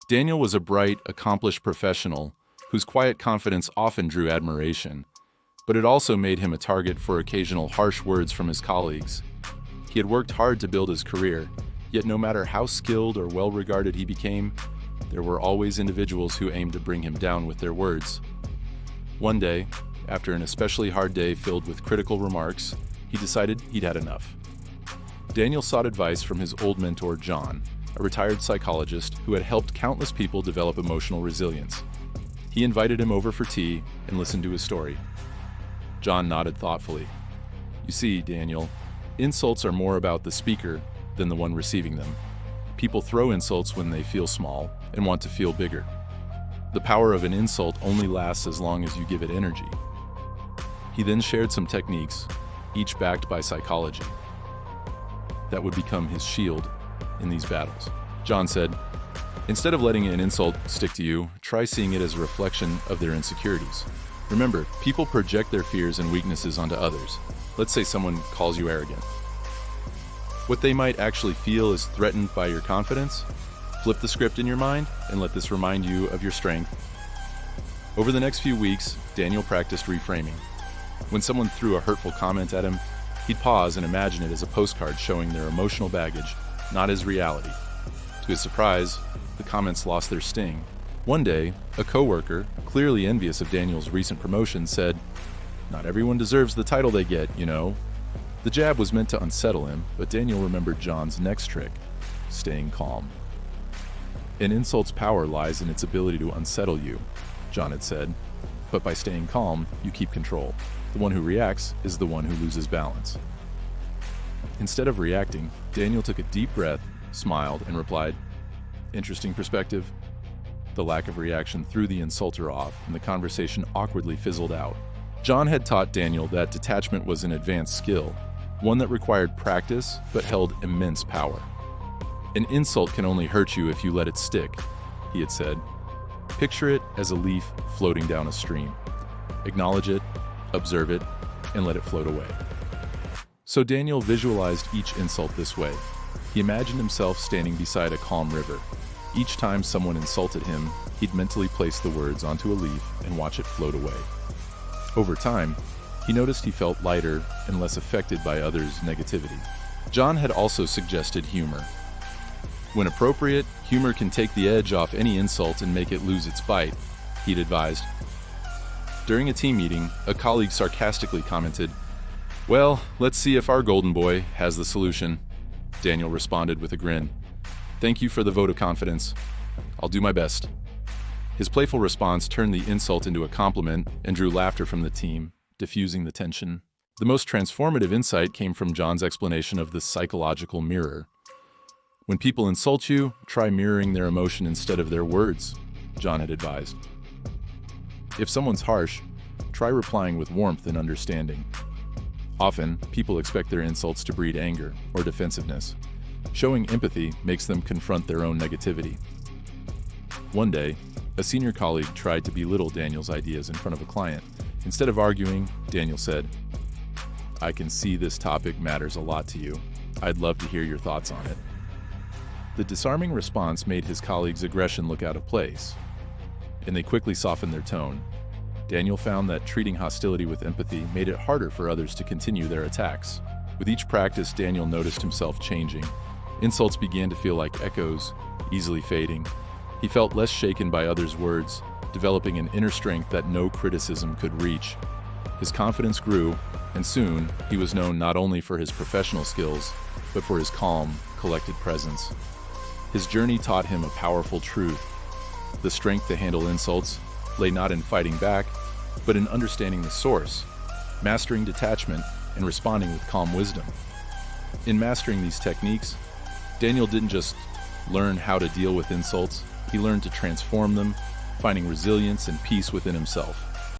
Daniel was a bright, accomplished professional whose quiet confidence often drew admiration, but it also made him a target for occasional harsh words from his colleagues. He had worked hard to build his career, yet no matter how skilled or well-regarded he became, there were always individuals who aimed to bring him down with their words. One day, after an especially hard day filled with critical remarks, he decided he'd had enough. Daniel sought advice from his old mentor, John, a retired psychologist who had helped countless people develop emotional resilience. He invited him over for tea and listened to his story. John nodded thoughtfully. "You see, Daniel, insults are more about the speaker than the one receiving them. People throw insults when they feel small and want to feel bigger. The power of an insult only lasts as long as you give it energy." He then shared some techniques, each backed by psychology, that would become his shield in these battles. John said, "Instead of letting an insult stick to you, try seeing it as a reflection of their insecurities. Remember, people project their fears and weaknesses onto others. Let's say someone calls you arrogant. What they might actually feel is threatened by your confidence. Flip the script in your mind and let this remind you of your strength." Over the next few weeks, Daniel practiced reframing. When someone threw a hurtful comment at him, he'd pause and imagine it as a postcard showing their emotional baggage, not as reality. To his surprise, the comments lost their sting. One day, a coworker, clearly envious of Daniel's recent promotion, said, "Not everyone deserves the title they get, you know." The jab was meant to unsettle him, but Daniel remembered John's next trick: staying calm. "An insult's power lies in its ability to unsettle you," John had said, "but by staying calm, you keep control. The one who reacts is the one who loses balance." Instead of reacting, Daniel took a deep breath, smiled, and replied, "Interesting perspective." The lack of reaction threw the insulter off, and the conversation awkwardly fizzled out. John had taught Daniel that detachment was an advanced skill, one that required practice but held immense power. "An insult can only hurt you if you let it stick," he had said. "Picture it as a leaf floating down a stream. Acknowledge it, observe it, and let it float away." So Daniel visualized each insult this way. He imagined himself standing beside a calm river. Each time someone insulted him, he'd mentally place the words onto a leaf and watch it float away. Over time, he noticed he felt lighter and less affected by others' negativity. John had also suggested humor. When appropriate, humor can take the edge off any insult and make it lose its bite, he'd advised. During a team meeting, a colleague sarcastically commented, "Well, let's see if our golden boy has the solution." Daniel responded with a grin. "Thank you for the vote of confidence. I'll do my best." His playful response turned the insult into a compliment and drew laughter from the team, diffusing the tension. The most transformative insight came from John's explanation of the psychological mirror. "When people insult you, try mirroring their emotion instead of their words," John had advised. If someone's harsh, try replying with warmth and understanding. Often, people expect their insults to breed anger or defensiveness. Showing empathy makes them confront their own negativity. One day, a senior colleague tried to belittle Daniel's ideas in front of a client. Instead of arguing, Daniel said, "I can see this topic matters a lot to you. I'd love to hear your thoughts on it." The disarming response made his colleague's aggression look out of place, and they quickly softened their tone. Daniel found that treating hostility with empathy made it harder for others to continue their attacks. With each practice, Daniel noticed himself changing. Insults began to feel like echoes, easily fading. He felt less shaken by others' words, developing an inner strength that no criticism could reach. His confidence grew, and soon he was known not only for his professional skills, but for his calm, collected presence. His journey taught him a powerful truth. The strength to handle insults lay not in fighting back, but in understanding the source, mastering detachment, and responding with calm wisdom. In mastering these techniques, Daniel didn't just learn how to deal with insults, he learned to transform them, finding resilience and peace within himself.